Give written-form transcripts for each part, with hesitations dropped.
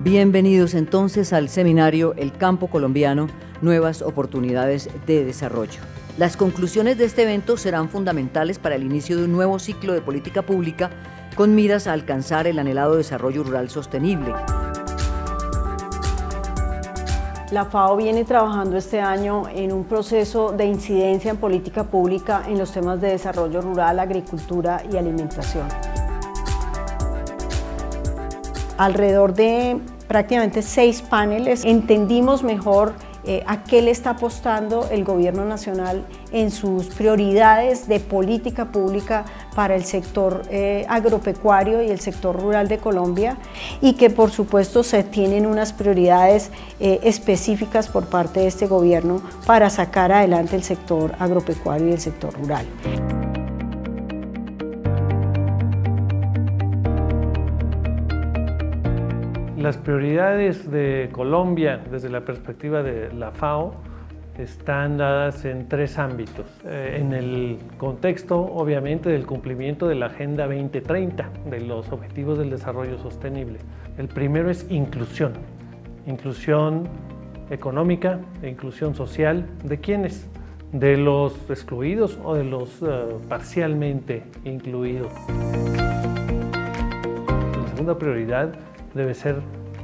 Bienvenidos entonces al seminario El Campo Colombiano, Nuevas Oportunidades de Desarrollo. Las conclusiones de este evento serán fundamentales para el inicio de un nuevo ciclo de política pública con miras a alcanzar el anhelado desarrollo rural sostenible. La FAO viene trabajando este año en un proceso de incidencia en política pública en los temas de desarrollo rural, agricultura y alimentación. Alrededor de prácticamente 6 paneles entendimos mejor a qué le está apostando el gobierno nacional en sus prioridades de política pública para el sector agropecuario y el sector rural de Colombia, y que por supuesto se tienen unas prioridades específicas por parte de este gobierno para sacar adelante el sector agropecuario y el sector rural. Las prioridades de Colombia desde la perspectiva de la FAO están dadas en 3 ámbitos. En el contexto, obviamente, del cumplimiento de la Agenda 2030, de los Objetivos del Desarrollo Sostenible. El primero es inclusión económica e inclusión social. ¿De quiénes? De los excluidos o de los parcialmente incluidos. La segunda prioridad debe ser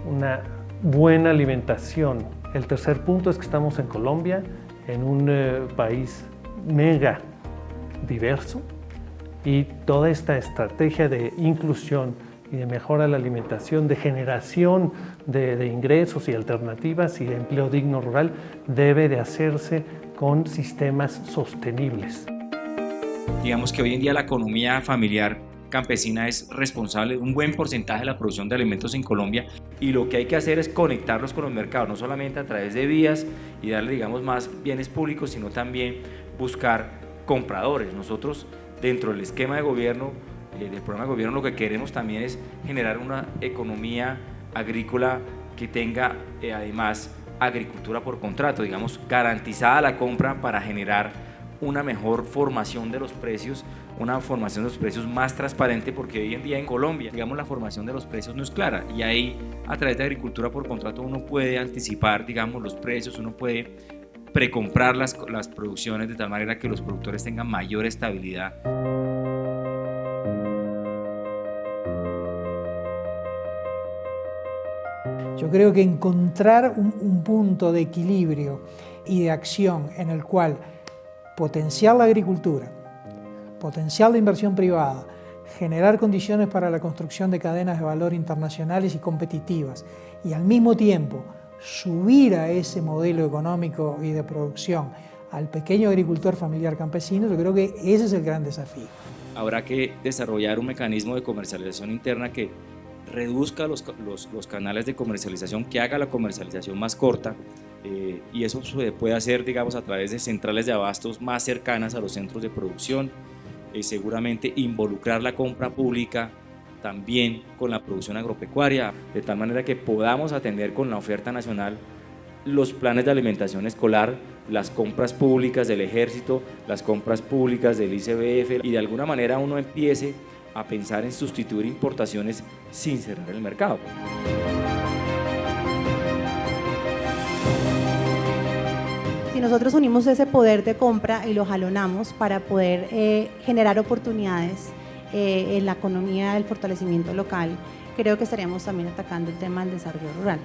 una buena alimentación. El tercer punto es que estamos en Colombia, en un país mega diverso, y toda esta estrategia de inclusión y de mejora de la alimentación, de generación de ingresos y alternativas y de empleo digno rural debe de hacerse con sistemas sostenibles. Digamos que hoy en día la economía familiar campesina es responsable de un buen porcentaje de la producción de alimentos en Colombia, y lo que hay que hacer es conectarlos con los mercados, no solamente a través de vías y darle, digamos, más bienes públicos, sino también buscar compradores. Nosotros, dentro del esquema de gobierno, del programa de gobierno, lo que queremos también es generar una economía agrícola que tenga además agricultura por contrato, digamos, garantizada la compra para generar una mejor formación de los precios, una formación de los precios más transparente, porque hoy en día en Colombia, digamos, la formación de los precios no es clara, y ahí a través de agricultura por contrato uno puede anticipar, digamos, los precios, uno puede precomprar las producciones de tal manera que los productores tengan mayor estabilidad. Yo creo que encontrar un punto de equilibrio y de acción en el cual potenciar la agricultura, potenciar la inversión privada, generar condiciones para la construcción de cadenas de valor internacionales y competitivas, y al mismo tiempo subir a ese modelo económico y de producción al pequeño agricultor familiar campesino, yo creo que ese es el gran desafío. Habrá que desarrollar un mecanismo de comercialización interna que reduzca los canales de comercialización, que haga la comercialización más corta, y eso se puede hacer, digamos, a través de centrales de abastos más cercanas a los centros de producción, seguramente involucrar la compra pública también con la producción agropecuaria, de tal manera que podamos atender con la oferta nacional los planes de alimentación escolar, las compras públicas del ejército, las compras públicas del ICBF, y de alguna manera uno empiece a pensar en sustituir importaciones sin cerrar el mercado. Si nosotros unimos ese poder de compra y lo jalonamos para poder generar oportunidades en la economía del fortalecimiento local, creo que estaríamos también atacando el tema del desarrollo rural.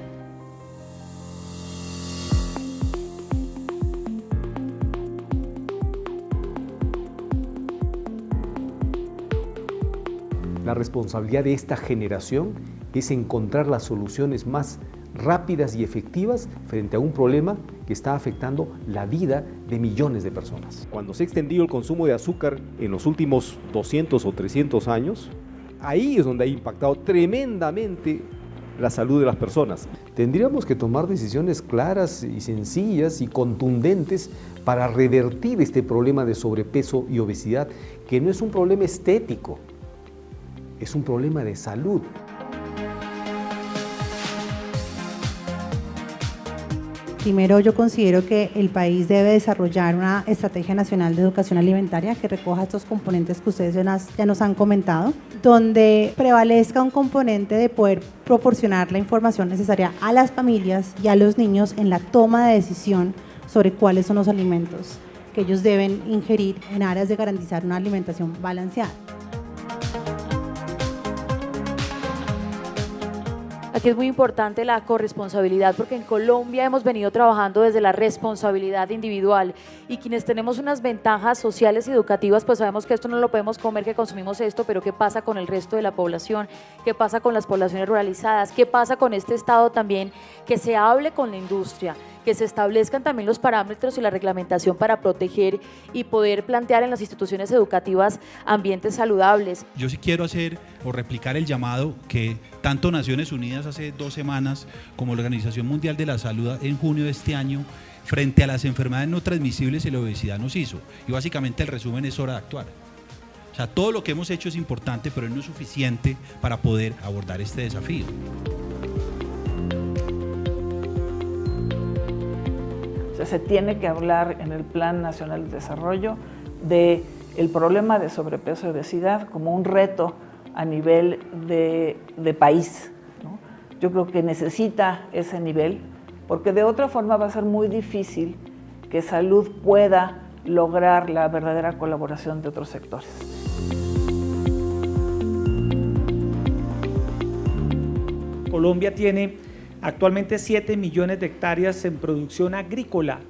La responsabilidad de esta generación es encontrar las soluciones más rápidas y efectivas frente a un problema que está afectando la vida de millones de personas. Cuando se ha extendido el consumo de azúcar en los últimos 200 o 300 años, ahí es donde ha impactado tremendamente la salud de las personas. Tendríamos que tomar decisiones claras y sencillas y contundentes para revertir este problema de sobrepeso y obesidad, que no es un problema estético, es un problema de salud. Primero, yo considero que el país debe desarrollar una estrategia nacional de educación alimentaria que recoja estos componentes que ustedes ya nos han comentado, donde prevalezca un componente de poder proporcionar la información necesaria a las familias y a los niños en la toma de decisión sobre cuáles son los alimentos que ellos deben ingerir en aras de garantizar una alimentación balanceada. Aquí es muy importante la corresponsabilidad, porque en Colombia hemos venido trabajando desde la responsabilidad individual y quienes tenemos unas ventajas sociales y educativas, pues sabemos que esto no lo podemos comer, que consumimos esto, pero ¿qué pasa con el resto de la población? ¿Qué pasa con las poblaciones ruralizadas? ¿Qué pasa con este Estado también? Que se hable con la industria, que se establezcan también los parámetros y la reglamentación para proteger y poder plantear en las instituciones educativas ambientes saludables. Yo sí quiero hacer o replicar el llamado que tanto Naciones Unidas hace 2 semanas como la Organización Mundial de la Salud en junio de este año frente a las enfermedades no transmisibles y la obesidad nos hizo. Y básicamente el resumen es hora de actuar. O sea, todo lo que hemos hecho es importante, pero no es suficiente para poder abordar este desafío. Se tiene que hablar en el Plan Nacional de Desarrollo del problema de sobrepeso y obesidad como un reto a nivel de país, ¿no? Yo creo que necesita ese nivel, porque de otra forma va a ser muy difícil que salud pueda lograr la verdadera colaboración de otros sectores. Colombia tiene actualmente 7 millones de hectáreas en producción agrícola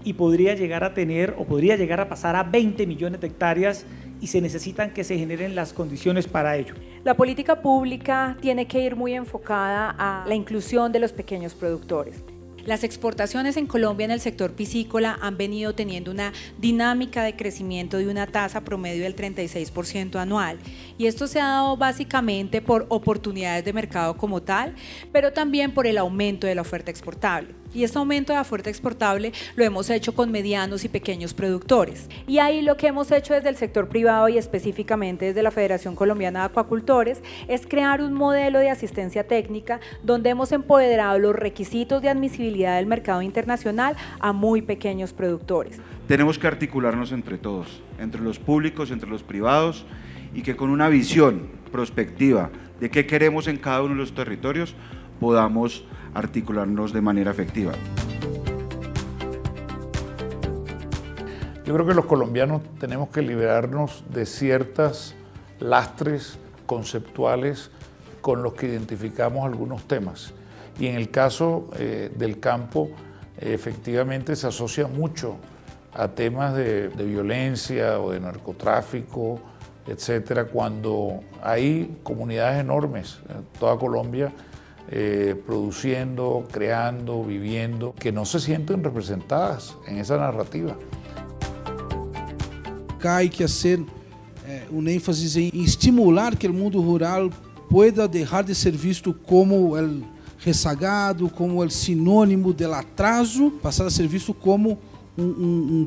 y podría llegar a pasar a 20 millones de hectáreas y se necesitan que se generen las condiciones para ello. La política pública tiene que ir muy enfocada a la inclusión de los pequeños productores. Las exportaciones en Colombia en el sector piscícola han venido teniendo una dinámica de crecimiento de una tasa promedio del 36% anual, y esto se ha dado básicamente por oportunidades de mercado como tal, pero también por el aumento de la oferta exportable. Y este aumento de la oferta exportable lo hemos hecho con medianos y pequeños productores. Y ahí lo que hemos hecho desde el sector privado y específicamente desde la Federación Colombiana de Acuacultores es crear un modelo de asistencia técnica donde hemos empoderado los requisitos de admisibilidad del mercado internacional a muy pequeños productores. Tenemos que articularnos entre todos, entre los públicos, entre los privados, y que con una visión prospectiva de qué queremos en cada uno de los territorios podamos articularnos de manera efectiva. Yo creo que los colombianos tenemos que liberarnos de ciertos lastres conceptuales con los que identificamos algunos temas. Y en el caso del campo, efectivamente se asocia mucho a temas de violencia o de narcotráfico, etcétera, cuando hay comunidades enormes en toda Colombia produciendo, creando, viviendo, que no se sienten representadas en esa narrativa. Acá hay que hacer un énfasis en estimular que el mundo rural pueda dejar de ser visto como el rezagado, como el sinónimo del atraso, pasar a ser visto como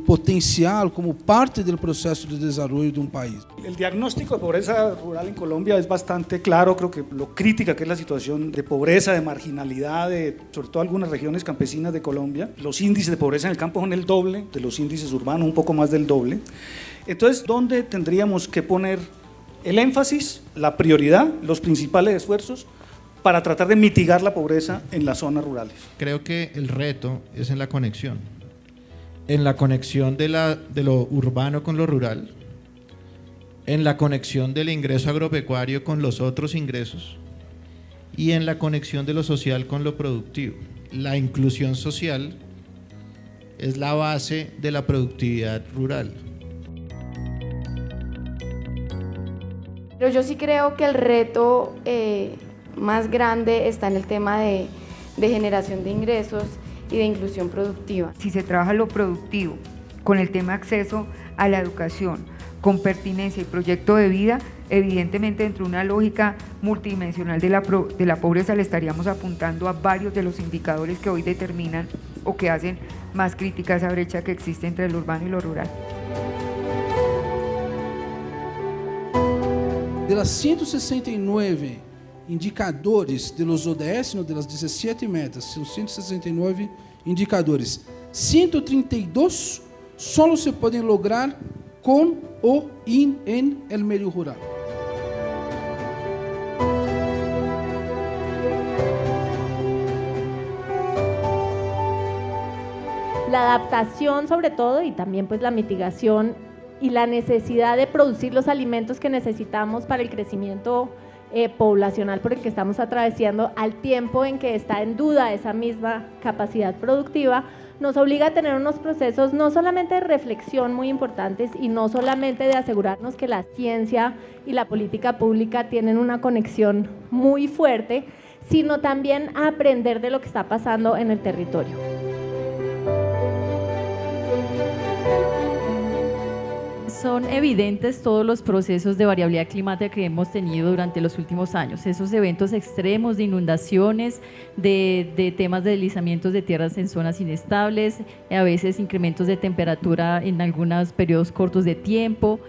potencial, como parte del proceso de desarrollo de un país. El diagnóstico de pobreza rural en Colombia es bastante claro. Creo que lo crítica que es la situación de pobreza, de marginalidad, sobre todo algunas regiones campesinas de Colombia. Los índices de pobreza en el campo son el doble de los índices urbanos, un poco más del doble. Entonces, ¿dónde tendríamos que poner el énfasis, la prioridad, los principales esfuerzos para tratar de mitigar la pobreza en las zonas rurales? Creo que el reto es en la conexión de lo urbano con lo rural, en la conexión del ingreso agropecuario con los otros ingresos y en la conexión de lo social con lo productivo. La inclusión social es la base de la productividad rural. Pero yo sí creo que el reto más grande está en el tema de generación de ingresos y de inclusión productiva. Si se trabaja lo productivo con el tema de acceso a la educación, con pertinencia y proyecto de vida, evidentemente dentro de una lógica multidimensional de la pobreza le estaríamos apuntando a varios de los indicadores que hoy determinan o que hacen más crítica esa brecha que existe entre lo urbano y lo rural. De las 169 indicadores de los ODS, de las 17 metas, são 169 indicadores. 132 solo se pueden lograr con o en el medio rural. La adaptación sobre todo y también pues la mitigación y la necesidad de producir los alimentos que necesitamos para el crecimiento poblacional por el que estamos atravesando, al tiempo en que está en duda esa misma capacidad productiva, nos obliga a tener unos procesos no solamente de reflexión muy importantes y no solamente de asegurarnos que la ciencia y la política pública tienen una conexión muy fuerte, sino también a aprender de lo que está pasando en el territorio. Son evidentes todos los procesos de variabilidad climática que hemos tenido durante los últimos años, esos eventos extremos de inundaciones, de temas de deslizamientos de tierras en zonas inestables, a veces incrementos de temperatura en algunos periodos cortos de tiempo.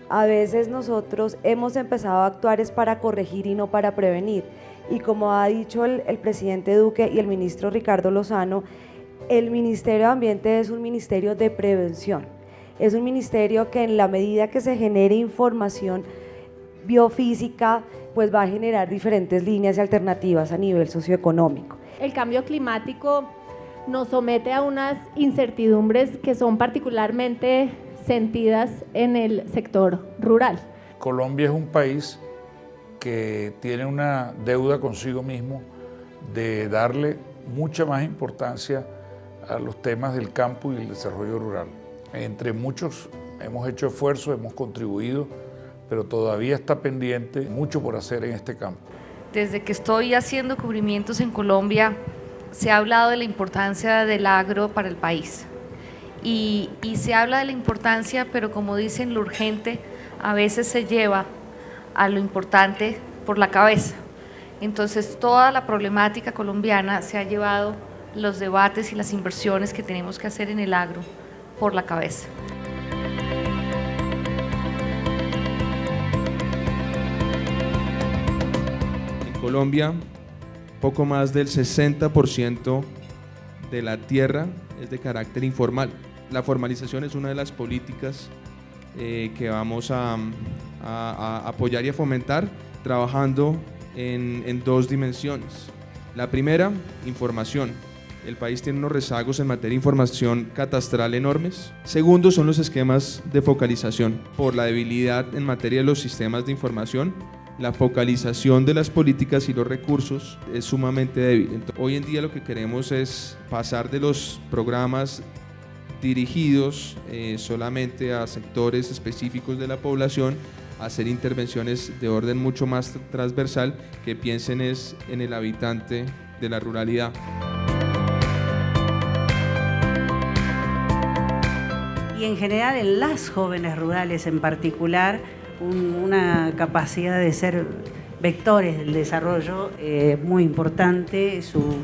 A veces nosotros hemos empezado a actuar es para corregir y no para prevenir, y como ha dicho el presidente Duque y el ministro Ricardo Lozano, el Ministerio de Ambiente es un ministerio de prevención. Es un ministerio que en la medida que se genere información biofísica, pues va a generar diferentes líneas y alternativas a nivel socioeconómico. El cambio climático nos somete a unas incertidumbres que son particularmente sentidas en el sector rural. Colombia es un país que tiene una deuda consigo mismo de darle mucha más importancia a los temas del campo y el desarrollo rural. Entre muchos hemos hecho esfuerzos, hemos contribuido, pero todavía está pendiente mucho por hacer en este campo. Desde que estoy haciendo cubrimientos en Colombia, se ha hablado de la importancia del agro para el país. Y se habla de la importancia, pero como dicen, lo urgente a veces se lleva a lo importante por la cabeza. Entonces, toda la problemática colombiana se ha llevado los debates y las inversiones que tenemos que hacer en el agro por la cabeza. En Colombia, poco más del 60% de la tierra es de carácter informal. La formalización es una de las políticas que vamos a apoyar y a fomentar, trabajando en dos dimensiones. La primera, información. El país tiene unos rezagos en materia de información catastral enormes. Segundo, son los esquemas de focalización. Por la debilidad en materia de los sistemas de información, la focalización de las políticas y los recursos es sumamente débil. Entonces, hoy en día lo que queremos es pasar de los programas dirigidos solamente a sectores específicos de la población, a hacer intervenciones de orden mucho más transversal que piensen es en el habitante de la ruralidad. Y en general en las jóvenes rurales en particular, una capacidad de ser vectores del desarrollo muy importante, su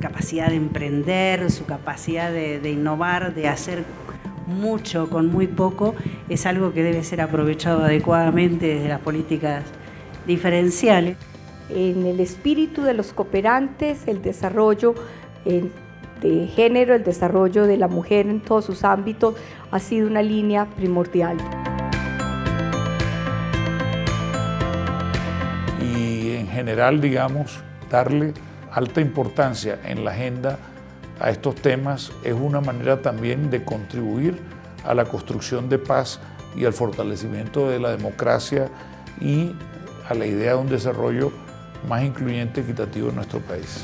capacidad de emprender, su capacidad de innovar, de hacer mucho con muy poco, es algo que debe ser aprovechado adecuadamente desde las políticas diferenciales. En el espíritu de los cooperantes, el desarrollo de género, el desarrollo de la mujer en todos sus ámbitos ha sido una línea primordial. Y en general, digamos, darle alta importancia en la agenda a estos temas es una manera también de contribuir a la construcción de paz y al fortalecimiento de la democracia y a la idea de un desarrollo más incluyente y equitativo en nuestro país.